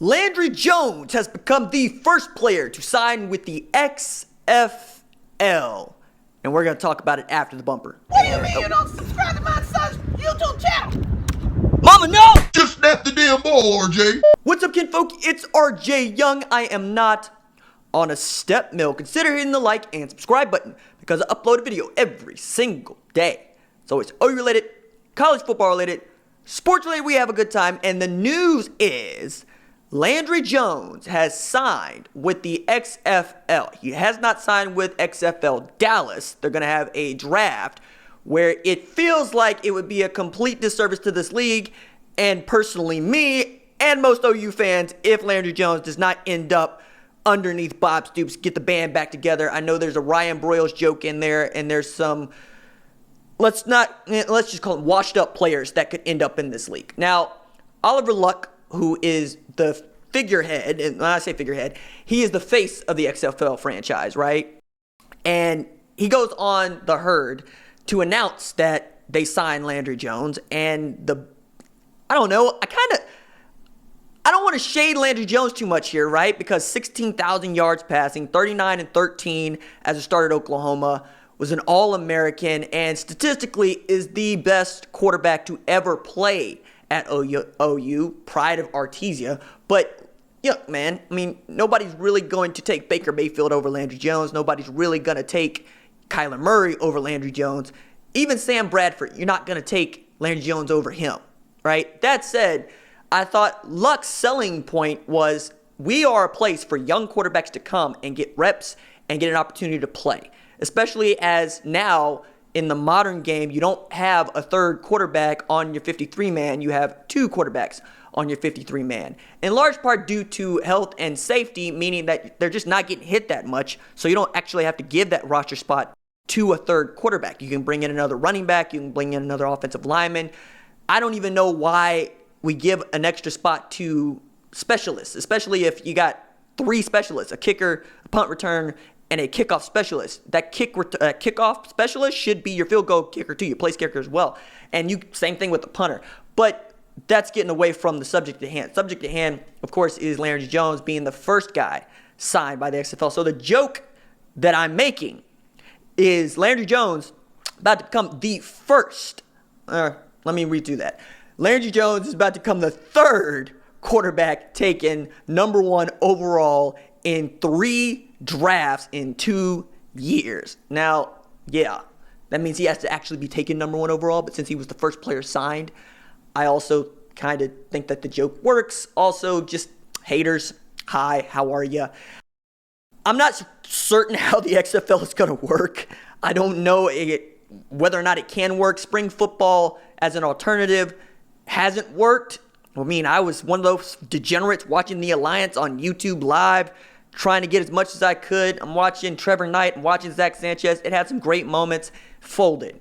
Landry Jones has become the first player to sign with the XFL. And we're going to talk about it after the bumper. What do you mean you don't subscribe to my son's YouTube channel? Mama, no! Just snap the damn ball, RJ. What's up, kinfolk? It's RJ Young. I am not on a step mill. Consider hitting the like and subscribe button because I upload a video every single day. So it's OU related, college football related, sports related. We have a good time. And the news is Landry Jones has signed with the XFL. He has not signed with XFL Dallas. They're going to have a draft where it feels like it would be a complete disservice to this league and personally me and most OU fans if Landry Jones does not end up underneath Bob Stoops, get the band back together. I know there's a Ryan Broyles joke in there, and there's some, let's just call them washed up players that could end up in this league. Now, Oliver Luck, who is the figurehead, and when I say figurehead, he is the face of the XFL franchise, right? And he goes on the herd to announce that they signed Landry Jones, and I don't want to shade Landry Jones too much here, right? Because 16,000 yards passing, 39-13 as a starter at Oklahoma, was an All-American, and statistically is the best quarterback to ever play at OU, pride of Artesia. But, yeah, man, I mean, nobody's really going to take Baker Mayfield over Landry Jones. Nobody's really going to take Kyler Murray over Landry Jones. Even Sam Bradford, you're not going to take Landry Jones over him, right? That said, I thought Luck's selling point was we are a place for young quarterbacks to come and get reps and get an opportunity to play, especially as now in the modern game, you don't have a third quarterback on your 53-man. You have two quarterbacks on your 53-man, in large part due to health and safety, meaning that they're just not getting hit that much, so you don't actually have to give that roster spot to a third quarterback. You can bring in another running back. You can bring in another offensive lineman. I don't even know why we give an extra spot to specialists, especially if you got three specialists, a kicker, a punt return, and a kickoff specialist. That kickoff specialist should be your field goal kicker too, your place kicker as well. And same thing with the punter. But that's getting away from the subject at hand. Subject at hand, of course, is Landry Jones being the first guy signed by the XFL. So the joke that I'm making is Landry Jones about to become the first. Let me redo that. Landry Jones is about to become the third quarterback taken number one overall in 3 drafts in 2 years. Now, yeah, that means he has to actually be taken number one overall, but since he was the first player signed, I also kind of think that the joke works. Also, just haters, hi, how are ya? I'm not certain how the XFL is going to work. I don't know whether or not it can work. Spring football as an alternative hasn't worked. I mean, I was one of those degenerates watching the Alliance on YouTube Live, trying to get as much as I could. I'm watching Trevor Knight, I'm watching Zach Sanchez. It had some great moments. Folded.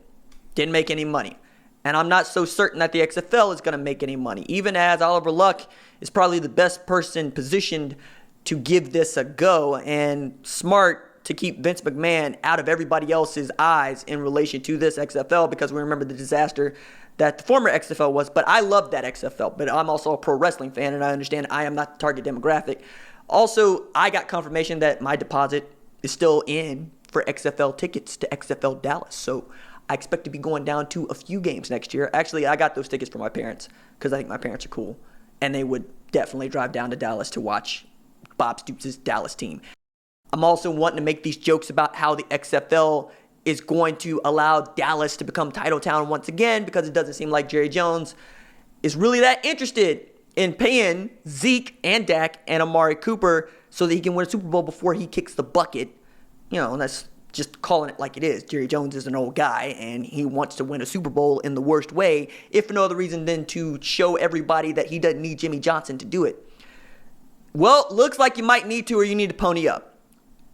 Didn't make any money. And I'm not so certain that the XFL is going to make any money, even as Oliver Luck is probably the best person positioned to give this a go and smart to keep Vince McMahon out of everybody else's eyes in relation to this XFL, because we remember the disaster that the former XFL was. But I love that XFL, but I'm also a pro wrestling fan, and I understand I am not the target demographic. Also, I got confirmation that my deposit is still in for XFL tickets to XFL Dallas, so I expect to be going down to a few games next year. Actually, I got those tickets for my parents because I think my parents are cool, and they would definitely drive down to Dallas to watch Bob Stoops' Dallas team. I'm also wanting to make these jokes about how the XFL is going to allow Dallas to become title town once again, because it doesn't seem like Jerry Jones is really that interested in paying Zeke and Dak and Amari Cooper so that he can win a Super Bowl before he kicks the bucket. You know, and that's just calling it like it is. Jerry Jones is an old guy, and he wants to win a Super Bowl in the worst way, if for no other reason than to show everybody that he doesn't need Jimmy Johnson to do it. Well, looks like you might need to, or you need to pony up.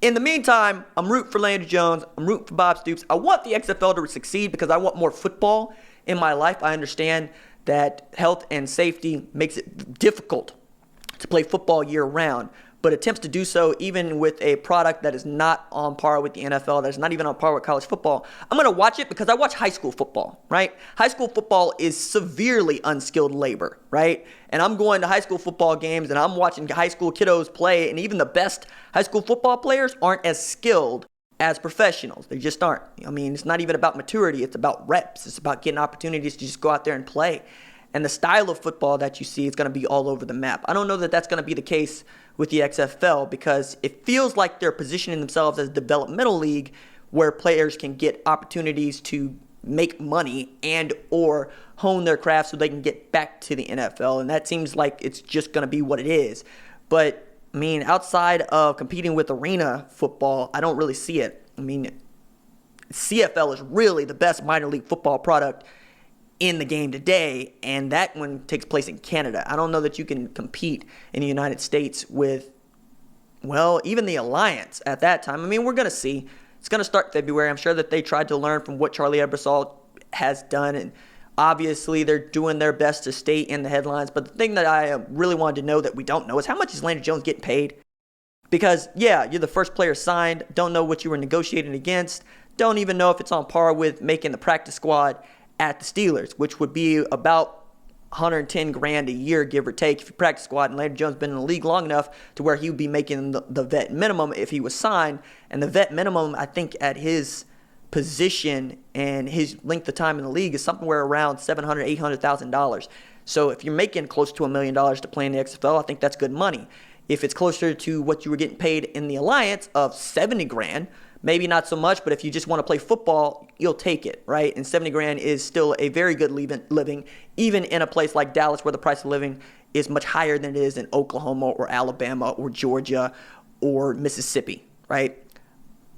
In the meantime, I'm rooting for Landry Jones. I'm rooting for Bob Stoops. I want the XFL to succeed because I want more football in my life. I understand that health and safety makes it difficult to play football year round. but attempts to do so even with a product that is not on par with the NFL, that is not even on par with college football. I'm going to watch it because I watch high school football, right? High school football is severely unskilled labor, right? And I'm going to high school football games and I'm watching high school kiddos play, and even the best high school football players aren't as skilled as professionals. They just aren't. I mean, it's not even about maturity. It's about reps. It's about getting opportunities to just go out there and play. And the style of football that you see is going to be all over the map. I don't know that that's going to be the case with the XFL, because it feels like they're positioning themselves as a developmental league where players can get opportunities to make money and or hone their craft so they can get back to the NFL. And that seems like it's just going to be what it is. But, I mean, outside of competing with arena football, I don't really see it. I mean, CFL is really the best minor league football product in the game today, and that one takes place in Canada. I don't know that you can compete in the United States with, well, even the Alliance at that time. I mean, we're going to see. It's going to start February. I'm sure that they tried to learn from what Charlie Ebersol has done, and obviously they're doing their best to stay in the headlines. But the thing that I really wanted to know that we don't know is how much is Landry Jones getting paid? Because, yeah, you're the first player signed. Don't know what you were negotiating against. Don't even know if it's on par with making the practice squad at the Steelers, which would be about $110,000 a year, give or take, if you practice squad. And Landry Jones been in the league long enough to where he would be making the vet minimum if he was signed. And the vet minimum, I think, at his position and his length of time in the league is somewhere around $700,000, $800,000. So if you're making close to $1 million to play in the XFL, I think that's good money. If it's closer to what you were getting paid in the Alliance of $70,000, maybe not so much, but if you just want to play football, you'll take it, right? And $70,000 is still a very good living, even in a place like Dallas where the price of living is much higher than it is in Oklahoma or Alabama or Georgia or Mississippi, right?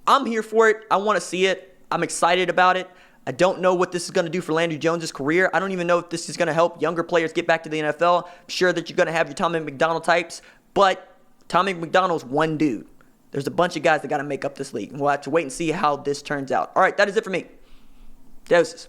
I'm here for it. I want to see it. I'm excited about it. I don't know what this is going to do for Landry Jones' career. I don't even know if this is going to help younger players get back to the NFL. I'm sure that you're going to have your Tommy McDonald types, but Tommy McDonald's one dude. There's a bunch of guys that got to make up this league. We'll have to wait and see how this turns out. All right, that is it for me. Deuces.